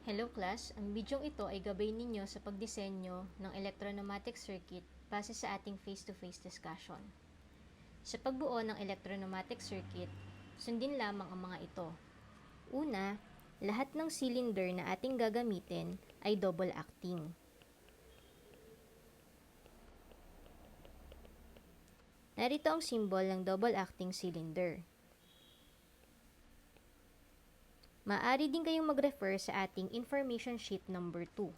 Hello class, ang bidyong ito ay gabay ninyo sa pagdisenyo ng electro-pneumatic circuit base sa ating face-to-face discussion. Sa pagbuo ng electro-pneumatic circuit, sundin lamang ang mga ito. Una, lahat ng cylinder na ating gagamitin ay double acting. Narito ang symbol ng double acting cylinder. Maaari din kayong mag-refer sa ating information sheet number 2.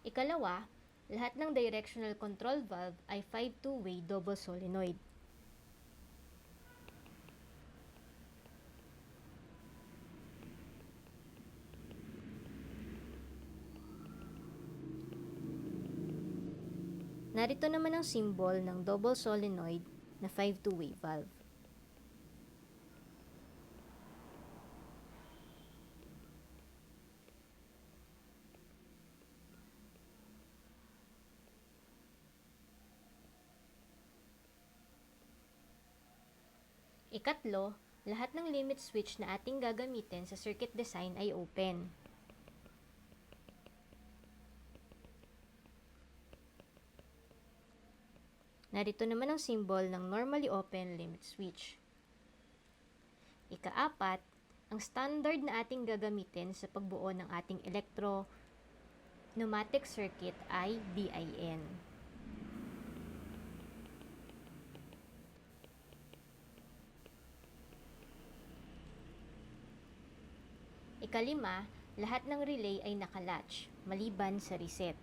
Ikalawa, lahat ng directional control valve ay 5-2-way double solenoid. Narito naman ang symbol ng double solenoid na 5-2-way valve. Ikatlo, lahat ng limit switch na ating gagamitin sa circuit design ay open. Narito naman ang symbol ng normally open limit switch. Ikaapat, ang standard na ating gagamitin sa pagbuo ng ating electro-pneumatic circuit ay DIN. Ikalima, lahat ng relay ay nakalatch, maliban sa reset.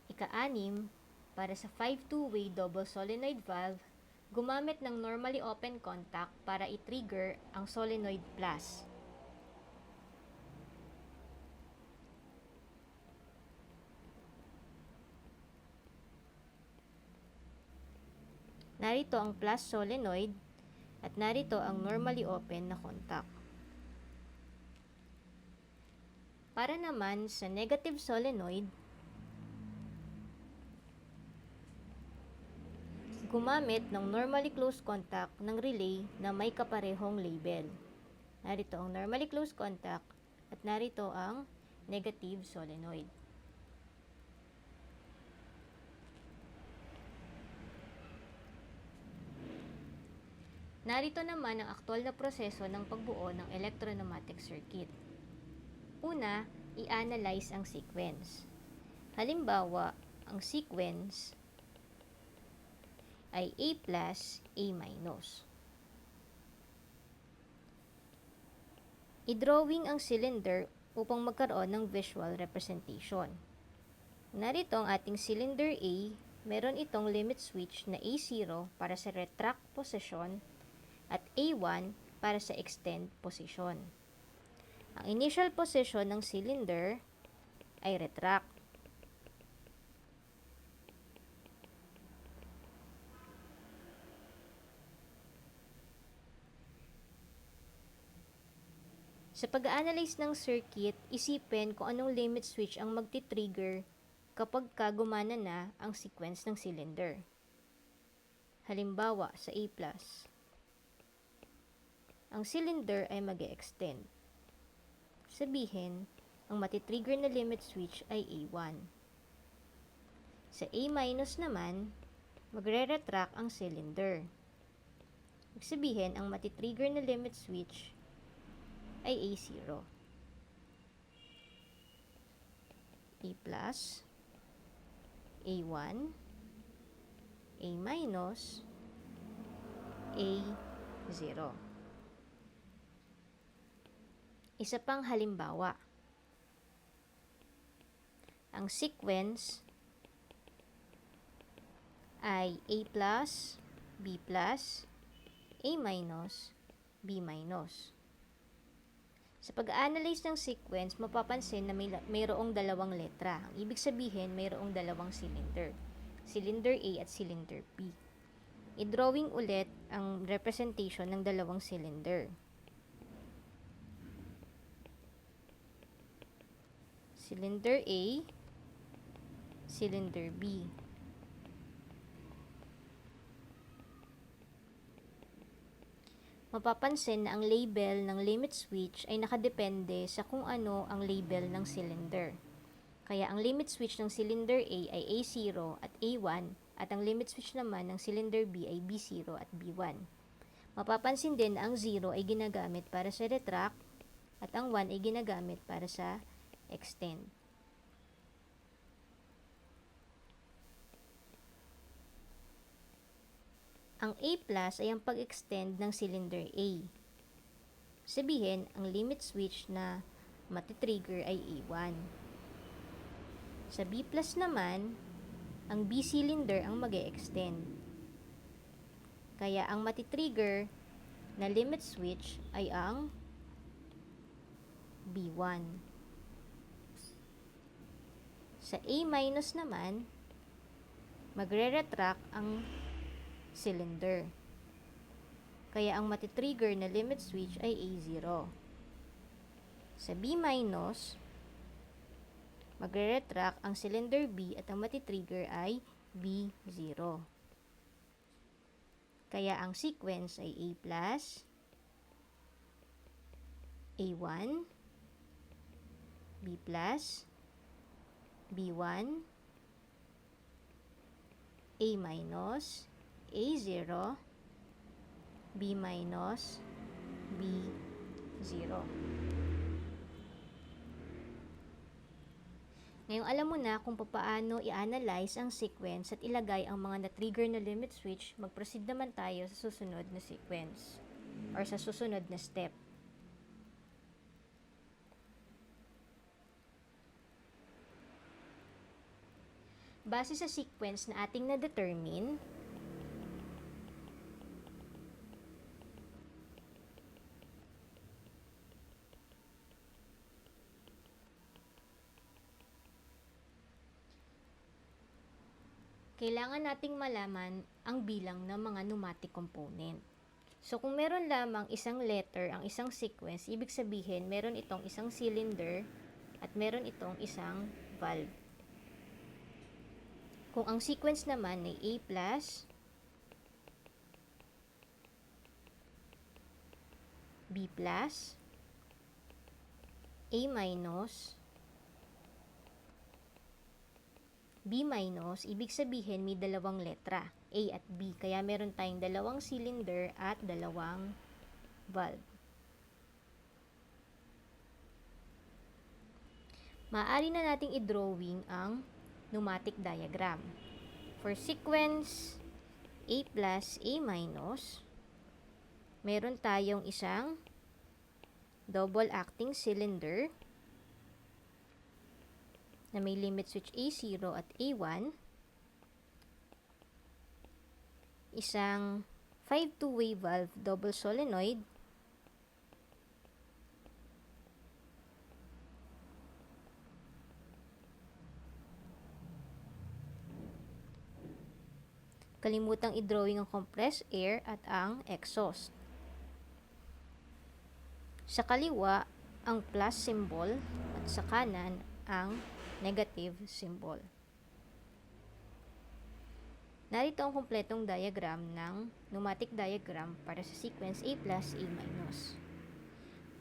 Ika-anim, para sa 5-2-way double solenoid valve, gumamit ng normally open contact para i-trigger ang solenoid plus. Narito ang plus solenoid at narito ang normally open na contact. Para naman sa negative solenoid, gumamit ng normally closed contact ng relay na may kaparehong label. Narito ang normally closed contact at narito ang negative solenoid. Narito naman ang aktwal na proseso ng pagbuo ng electro-pneumatic circuit. Una, i-analyze ang sequence. Halimbawa, ang sequence ay A plus, A minus. I-drawing ang cylinder upang magkaroon ng visual representation. Narito ang ating cylinder A, meron itong limit switch na A0 para sa retract position at A1 para sa extend position. Ang initial position ng cylinder ay retract. Sa pag-analyze ng circuit, isipin kung anong limit switch ang magti-trigger kapag gumana na ang sequence ng cylinder. Halimbawa, sa A+, ang cylinder ay mag-e-extend. Sabihin, ang matitrigger na limit switch ay A1. Sa A- naman, magre-retract ang cylinder. Ibig sabihin, ang matitrigger na limit switch ay A0. A+, A1, A-, A0. Isa pang halimbawa. Ang sequence ay A+, B+, A-, B-. Sa pag-analyze ng sequence, mapapansin na mayroong dalawang letra. Ang ibig sabihin, mayroong dalawang cylinder. Cylinder A at cylinder B. I-drawing ulit ang representation ng dalawang cylinder. cylinder A, cylinder B. Mapapansin na ang label ng limit switch ay nakadepende sa kung ano ang label ng cylinder. Kaya ang limit switch ng cylinder A ay A0 at A1 at ang limit switch naman ng cylinder B ay B0 at B1. Mapapansin din na ang 0 ay ginagamit para sa retract at ang 1 ay ginagamit para sa extend. Ang A+ ay ang pag-extend ng cylinder A. Sabihin, ang limit switch na matitrigger ay A1. Sa B+ naman, ang B cylinder ang mag-e-extend. Kaya ang matitrigger na limit switch ay ang B1. Sa A- naman, magre-retract ang cylinder. Kaya ang matitrigger na limit switch ay A0. Sa B-, magre-retract ang cylinder B at ang matitrigger ay B0. Kaya ang sequence ay A+, A1, B+, B1, A-, A0, B-, B0. Ngayong alam mo na kung paano i-analyze ang sequence at ilagay ang mga na-trigger na limit switch, mag-proceed naman tayo sa susunod na sequence or sa susunod na step. Base sa sequence na ating na-determine, kailangan nating malaman ang bilang ng mga pneumatic component. So, kung meron lamang isang letter ang isang sequence, ibig sabihin meron itong isang cylinder at meron itong isang valve. Kung ang sequence naman ay A+, B+, A-, B-, ibig sabihin may dalawang letra, A at B. Kaya meron tayong dalawang cylinder at dalawang valve. Maaari na nating i-drawing ang pneumatic diagram. For sequence A+, A-, meron tayong isang double acting cylinder na may limit switch A0 at A1, isang 5 two-way valve double solenoid, kalimutang i-drawing ang compressed air at ang exhaust. Sa kaliwa, ang plus symbol at sa kanan, ang negative symbol. Narito ang kumpletong diagram ng pneumatic diagram para sa sequence A+, A-.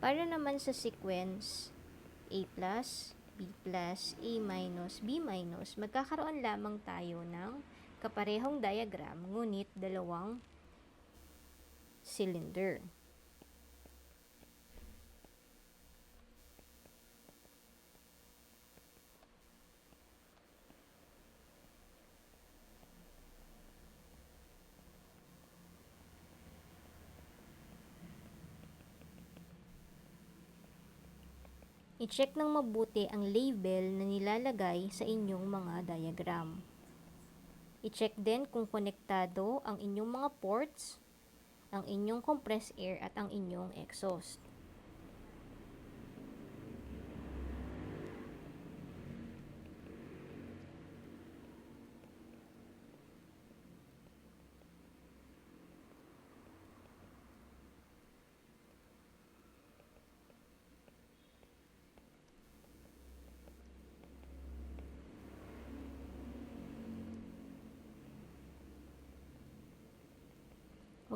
Para naman sa sequence A+, B+, A-, B-, magkakaroon lamang tayo ng kaparehong diagram ngunit dalawang cylinder. I-check ng mabuti ang label na nilalagay sa inyong mga diagram. I-check din kung konektado ang inyong mga ports, ang inyong compressed air at ang inyong exhaust.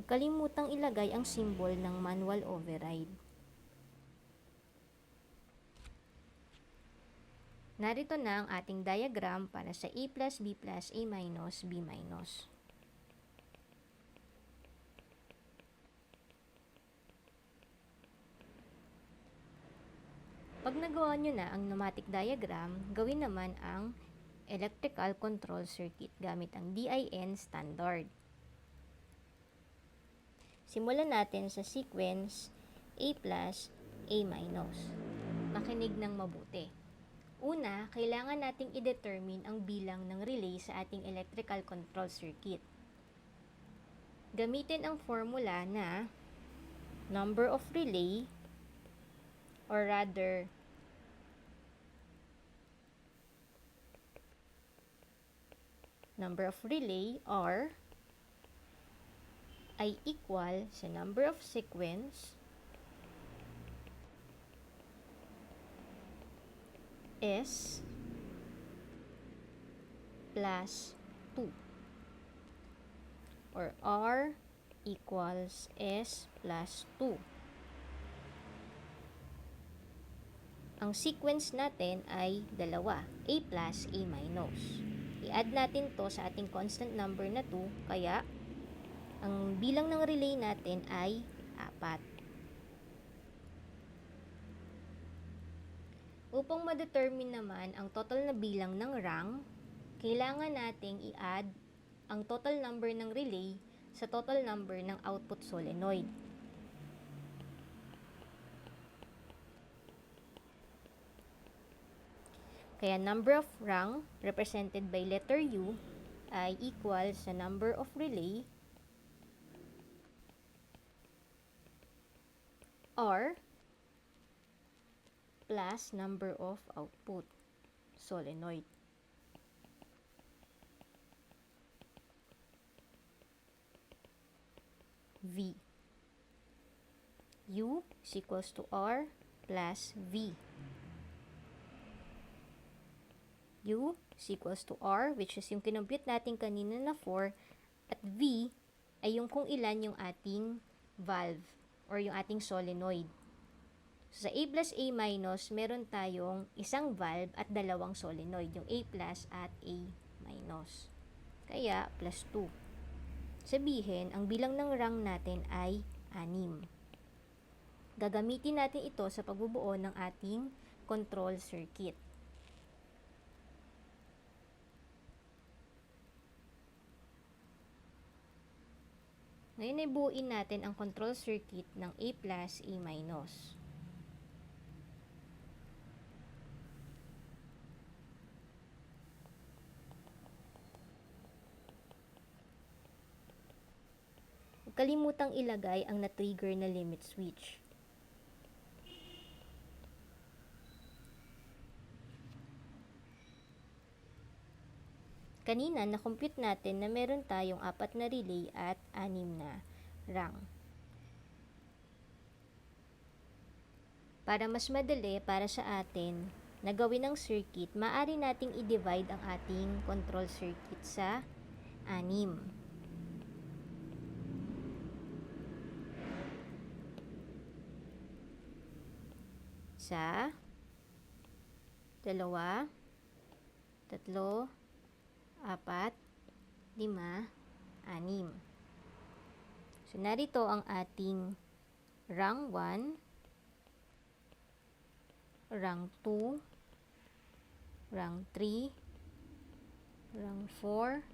Huwag kalimutang ilagay ang symbol ng manual override. Narito na ang ating diagram para sa A plus B plus A minus B minus. Pag nagawa nyo na ang pneumatic diagram, gawin naman ang electrical control circuit gamit ang DIN standard. Simulan natin sa sequence A plus A minus. Makinig ng mabuti. Una, kailangan nating i-determine ang bilang ng relay sa ating electrical control circuit. Gamitin ang formula na number of relay, or rather, number of relay or ay equal sa number of sequence S plus 2 or R equals S plus 2. Ang sequence natin ay dalawa, A plus A minus. I-add natin to sa ating constant number na 2, kaya ang bilang ng relay natin ay 4. Upang ma-determine naman ang total na bilang ng rung, kailangan nating i-add ang total number ng relay sa total number ng output solenoid. Kaya number of rung represented by letter U ay equal sa number of relay R plus number of output solenoid. V. U is equals to R plus V. U is equals to R, which is yung kinompute natin kanina na 4, at V ay yung kung ilan yung ating valve or yung ating solenoid. So, sa A plus A minus, meron tayong isang valve at dalawang solenoid, yung A plus at A minus. Kaya, plus 2. Sabihin, ang bilang ng rung natin ay 6. Gagamitin natin ito sa pagbubuo ng ating control circuit. Ngayon ay buuin natin ang control circuit ng A plus A minus. Huwag kalimutang ilagay ang na-trigger na limit switch. Kanina, na-compute natin na meron tayong 4 na relay at 6 na rung. Para mas madali para sa atin na gawin ang circuit, maaari nating i-divide ang ating control circuit sa 6. Sa 2, 3, 4, 5, 6. So, narito ang ating rung 1, rung 2, rung 3, rung 4,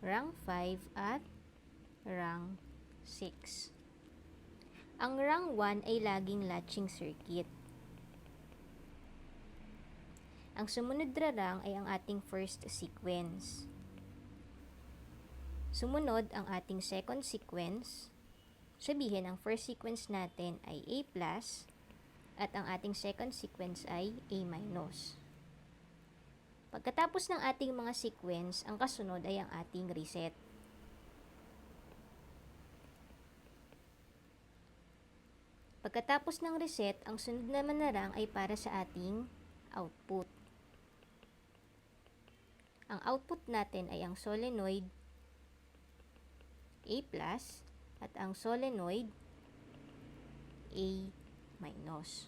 rung 5, at rung 6. Ang rung 1 ay laging latching circuit. Ang sumunod na rung ay ang ating first sequence. Sumunod ang ating second sequence. Sabihin, ang first sequence natin ay A plus at ang ating second sequence ay A minus. Pagkatapos ng ating mga sequence, ang kasunod ay ang ating reset. Pagkatapos ng reset, ang sunod naman na rung ay para sa ating output. Ang output natin ay ang solenoid A plus at ang solenoid A minus.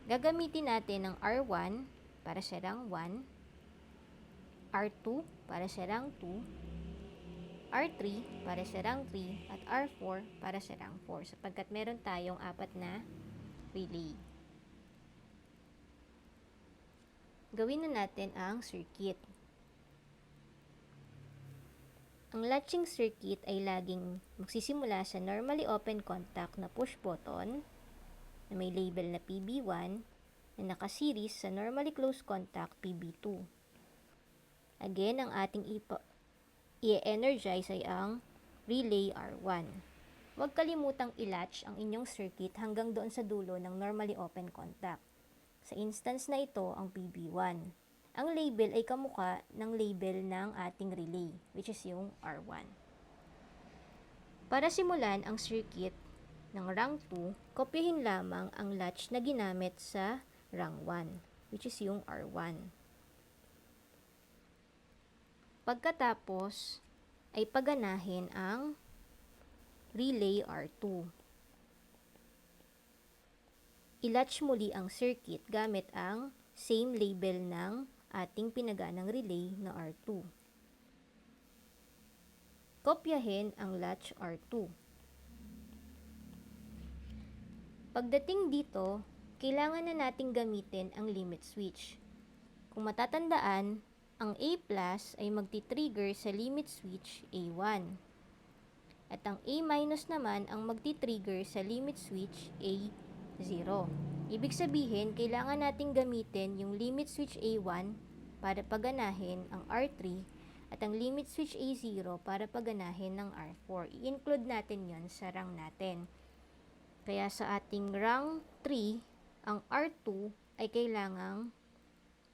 Gagamitin natin ang R1 para sa rang 1, R2 para sa rang 2, R3 para sa rang 3, at R4 para sa rang 4 sapagkat meron tayong apat na relay. Gawin na natin ang circuit. Ang latching circuit ay laging magsisimula sa normally open contact na push button na may label na PB1 na nakaseries sa normally closed contact PB2. Again, ang ating i-energize ay ang relay R1. Huwag kalimutang i-latch ang inyong circuit hanggang doon sa dulo ng normally open contact. Sa instance na ito, ang PB1. Ang label ay kamukha ng label ng ating relay, which is yung R1. Para simulan ang circuit ng rang 2, kopyahin lamang ang latch na ginamit sa rang 1, which is yung R1. Pagkatapos, ay paganahin ang relay R2. I-latch muli ang circuit gamit ang same label ng ating pinaganang relay na R2. Kopyahin ang latch R2. Pagdating dito, kailangan na nating gamitin ang limit switch. Kung matatandaan, ang A+ ay magti-trigger sa limit switch A1. At ang A- naman ang magti-trigger sa limit switch A0. Ibig sabihin, kailangan nating gamitin yung limit switch A1 para paganahin ang R3 at ang limit switch A0 para paganahin ng R4. I-include natin yon sa rang natin. Kaya sa ating rang 3, ang R2 ay kailangang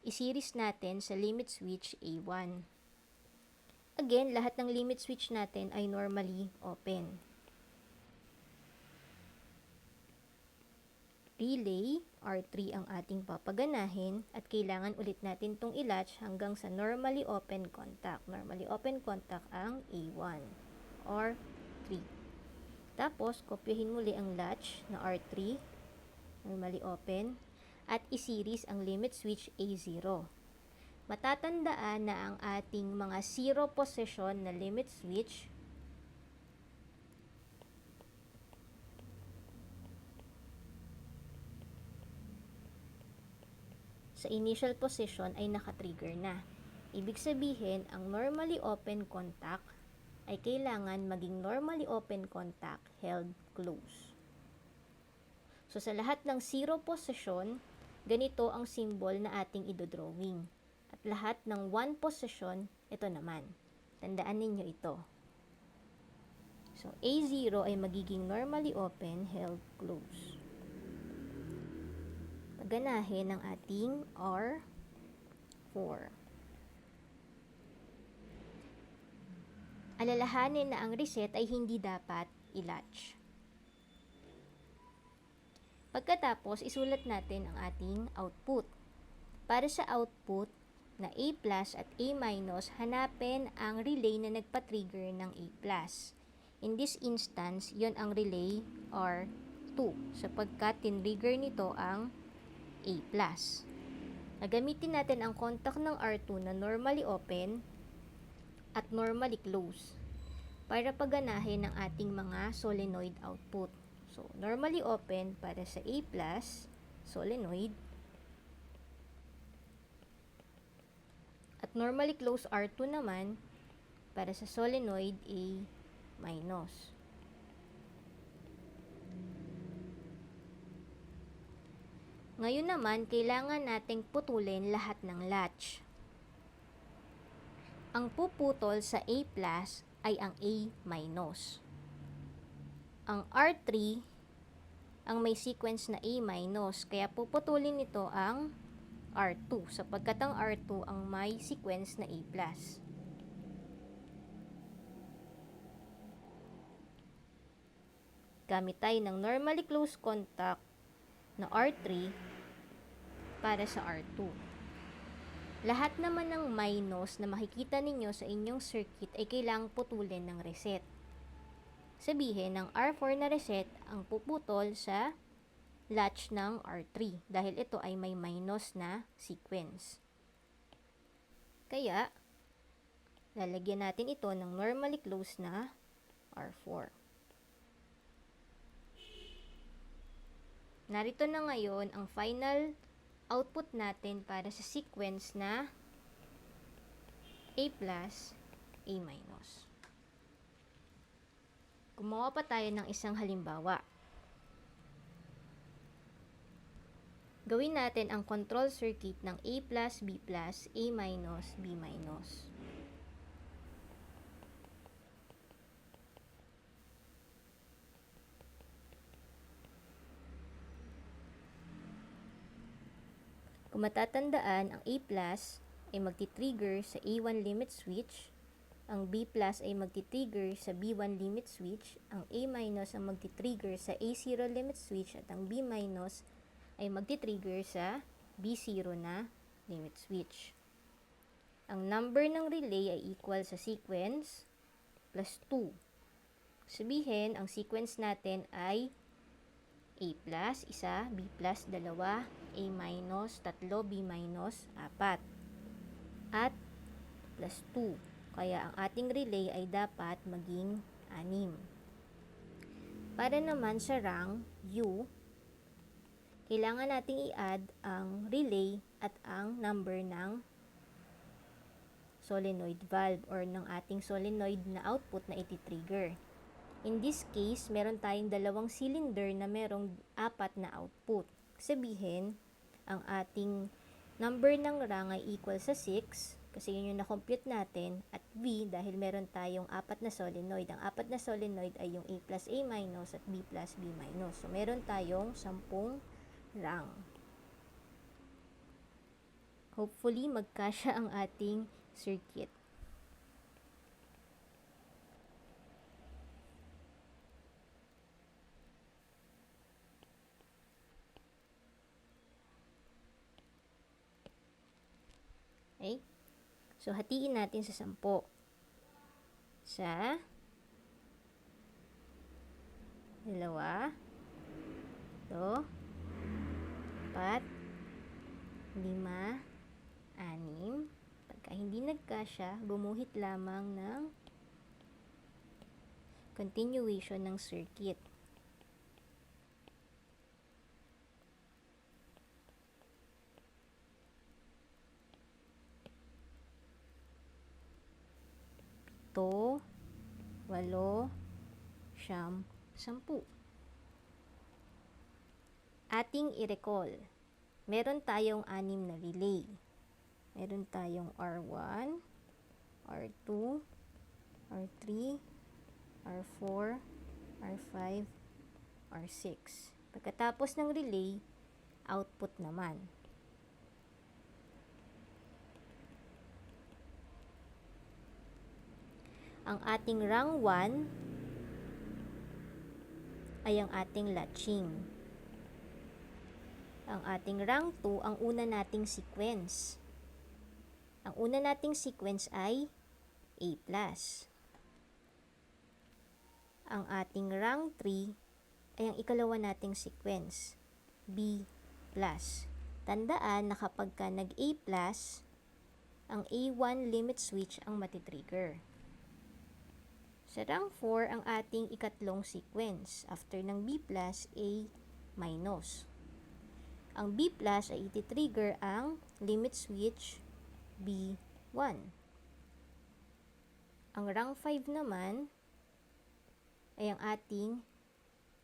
i-series natin sa limit switch A1. Again, lahat ng limit switch natin ay normally open. Relay, R3 ang ating papaganahin at kailangan ulit natin itong i-latch hanggang sa normally open contact. Normally open contact ang A1 or 3. Tapos, kopyahin muli ang latch na R3, normally open, at i-series ang limit switch A0. Matatandaan na ang ating mga zero position na limit switch sa initial position ay nakatrigger na. Ibig sabihin, ang normally open contact ay kailangan maging normally open contact held close. So, sa lahat ng zero position, ganito ang symbol na ating idodrawing. At lahat ng 1 position, ito naman. Tandaan ninyo ito. So, A0 ay magiging normally open held close. Paganahin ang ating R4. Alalahanin na ang reset ay hindi dapat i-latch. Pagkatapos, isulat natin ang ating output. Para sa output na A+ at A-, hanapin ang relay na nagpa-trigger ng A+. In this instance, yon ang relay R2 sapagkat tinrigger nito ang A+. Gagamitin natin ang contact ng R2 na normally open at normally close para paganahin ang ating mga solenoid output. So, normally open para sa A+, solenoid, at normally close R2 naman para sa solenoid A-. Ngayon naman, kailangan nating putulin lahat ng latch. Ang puputol sa A+ ay ang A-. Ang R3, ang may sequence na A-, kaya puputulin nito ang R2 sapagkat ang R2 ang may sequence na A+. Gamit tayo ng normally close contact na R3 para sa R2. Lahat naman ng minus na makikita ninyo sa inyong circuit ay kailangang putulin ng reset. Sabihin, ng R4 na reset ang puputol sa latch ng R3 dahil ito ay may minus na sequence. Kaya, lalagyan natin ito ng normally closed na R4. Narito na ngayon ang final output natin para sa sequence na A plus, A minus. Gumawa pa tayo ng isang halimbawa. Gawin natin ang control circuit ng A plus, B plus, A minus, B minus. Kung matatandaan, ang A plus ay magti-trigger sa A1 limit switch, ang B plus ay magti-trigger sa B1 limit switch, ang A minus ang magti-trigger sa A0 limit switch, at ang B minus ay magti-trigger sa B0 na limit switch. Ang number ng relay ay equal sa sequence plus 2. Sabihin, ang sequence natin ay A plus, 1, B plus, 2, A minus, 3, B minus, 4. At plus 2. Kaya ang ating relay ay dapat maging 6. Para naman sa rang U, kailangan nating i-add ang relay at ang number ng solenoid valve or ng ating solenoid na output na iti-trigger. In this case, meron tayong dalawang cylinder na merong 4 na output. Sabihin, ang ating number ng rang ay equal sa 6, kasi yun yung na-compute natin, at V dahil meron tayong 4 na solenoid. Ang 4 na solenoid ay yung A plus A minus at B plus B minus. So, meron tayong 10 rang. Hopefully, magkasya ang ating circuit. Okay? So, hatiin natin sa 10. Sa 2, 3, 4, 5, 6. Pagka hindi nagkasya, gumuhit lamang ng continuation ng circuit. Ito, 8, 9, 10. Ating i-recall. Meron tayong 6 na relay. Meron tayong R1, R2, R3, R4, R5, R6. Pagkatapos ng relay, output naman. Ang ating rang 1 ay ang ating latching. Ang ating rang 2 ang una nating sequence. Ang una nating sequence ay A plus. Ang ating rang 3 ay ang ikalawa nating sequence, B plus. Tandaan na kapag ka nag-A plus, ang A1 limit switch ang matitrigger. Sa rang 4, ang ating ikatlong sequence. After ng B plus, A minus. Ang B plus ay iti-trigger ang limit switch B1. Ang rang 5 naman ay ang ating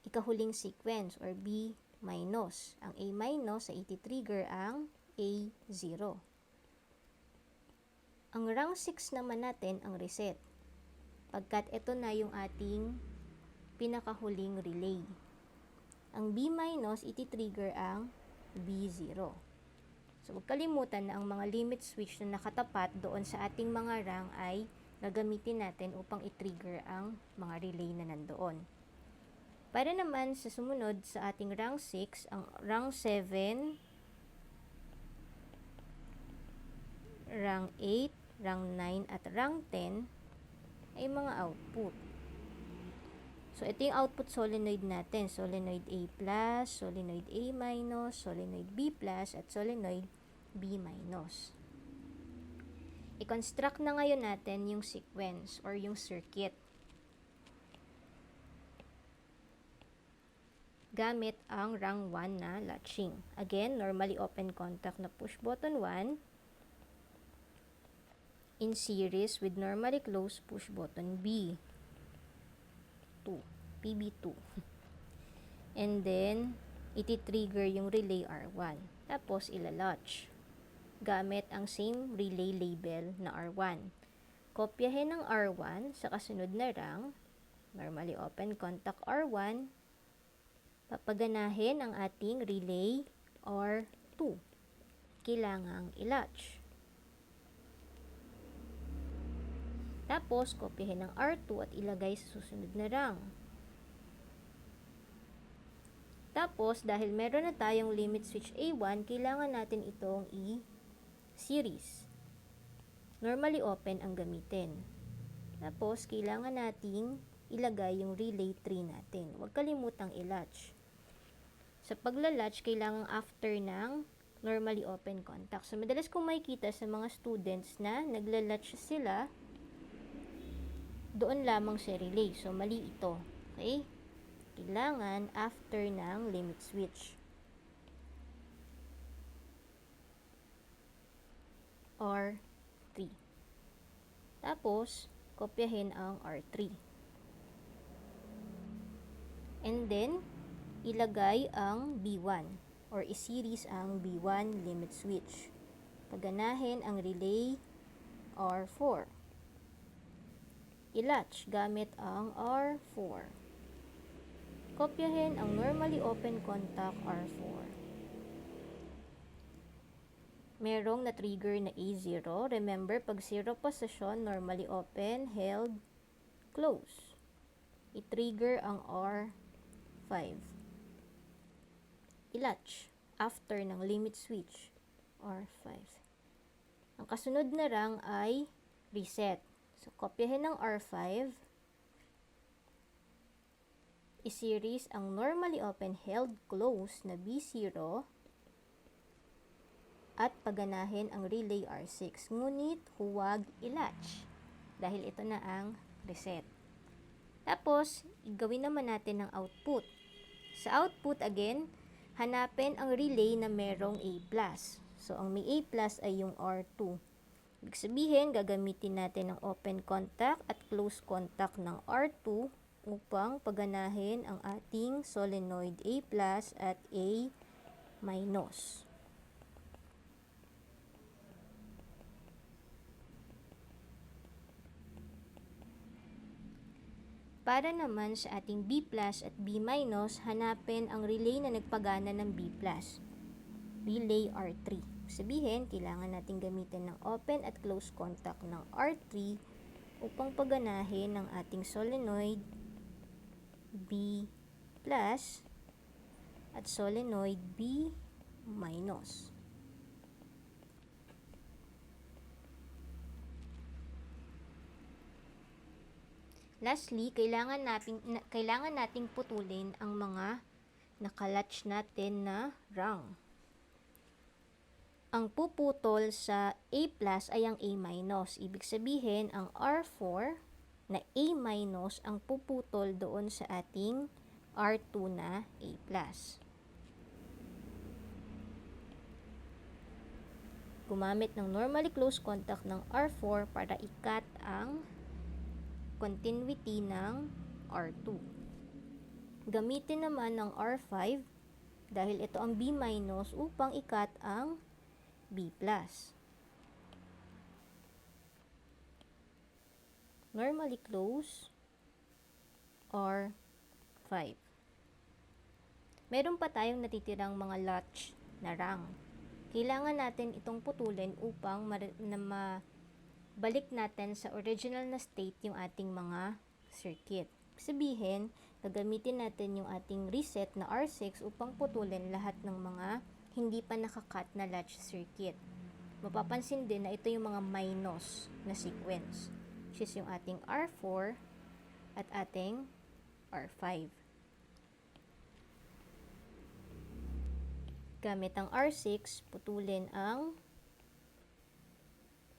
ikahuling sequence or B minus. Ang A minus ay iti-trigger ang A0. Ang rang 6 naman natin ang reset. Pagkat ito na yung ating pinakahuling relay. Ang B minus iti-trigger ang B0. So, huwag kalimutan na ang mga limit switch na nakatapat doon sa ating mga rang ay gagamitin natin upang i-trigger ang mga relay na nandoon. Para naman sa sumunod sa ating rang 6, ang rang 7, rang 8, rang 9, at rang 10 ay mga output. So, ito yung output solenoid natin. Solenoid A+, solenoid A-, solenoid B+, at solenoid B-. I-construct na ngayon natin yung sequence or yung circuit gamit ang rang 1 na latching. Again, normally open contact na push button 1 in series with normally closed push button B2, PB2. And then, iti-trigger yung relay R1. Tapos, ila-latch gamit ang same relay label na R1. Kopyahin ang R1 sa kasunod na rang, normally open contact R1, papaganahin ang ating relay R2. Kailangang i-latch. Tapos, kopyahin ang R2 at ilagay sa susunod na rang. Tapos, dahil meron na tayong limit switch A1, kailangan natin itong i-series. Normally open ang gamitin. Tapos, kailangan nating ilagay yung relay 3 natin. Huwag kalimutang i-latch. Sa pagla-latch, kailangan after ng normally open contact. So, madalas kong makikita sa mga students na nagla-latch sila doon lamang sa relay. So, mali ito. Okay? Kailangan after ng limit switch. Or 3. Tapos, kopyahin ang R3. And then, ilagay ang B1 or i-series ang B1 limit switch. Paganahin ang relay R4. I-latch gamit ang R4. Kopyahin ang normally open contact R4. Merong na-trigger na A0. Remember, pag 0 position, normally open, held, close. I-trigger ang R5. I-latch after ng limit switch, R5. Ang kasunod na rang ay reset. So, kopyahin ng R5. I-series ang normally open, held, close na B0 at paganahin ang relay R6. Ngunit, huwag i-latch dahil ito na ang reset. Tapos, gawin naman natin ang output. Sa output, again, hanapin ang relay na merong A+. So, ang may A+ ay yung R2. Ibig sabihin, gagamitin natin ang open contact at close contact ng R2 upang paganahin ang ating solenoid A+ at A-. Para naman sa ating B+ at B-, hanapin ang relay na nagpagana ng B+. Relay R3. Sabihin, kailangan natin gamitin ng open at close contact ng R3 upang paganahin ang ating solenoid B+ at solenoid B-. Lastly, kailangan nating putulin ang mga nakalatch natin na rang. Ang puputol sa A+ ay ang A-. Ibig sabihin, ang R4 na A- ang puputol doon sa ating R2 na A+. Gumamit ng normally close contact ng R4 para i-cut ang continuity ng R2. Gamitin naman ng R5 dahil ito ang B- upang i-cut ang B+. Normally close R5. Meron pa tayong natitirang mga latch na rang. Kailangan natin itong putulin upang mabalik natin sa original na state yung ating mga circuit. Sabihin, gagamitin natin yung ating reset na R6 upang putulin lahat ng mga hindi pa nakakat na latch circuit. Mapapansin din na ito yung mga minus na sequence, which is yung ating R4 at ating R5. Gamit ang R6, putulin ang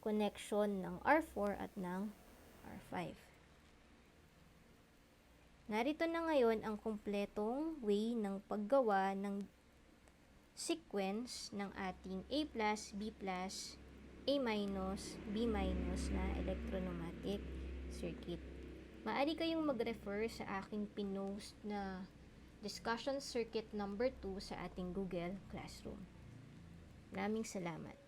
connection ng R4 at ng R5. Narito na ngayon ang kumpletong way ng paggawa ng sequence ng ating A+, B+, A-, B- na electropneumatic circuit. Maaari kayong mag-refer sa aking pinost na discussion circuit number 2 sa ating Google Classroom. Maraming salamat.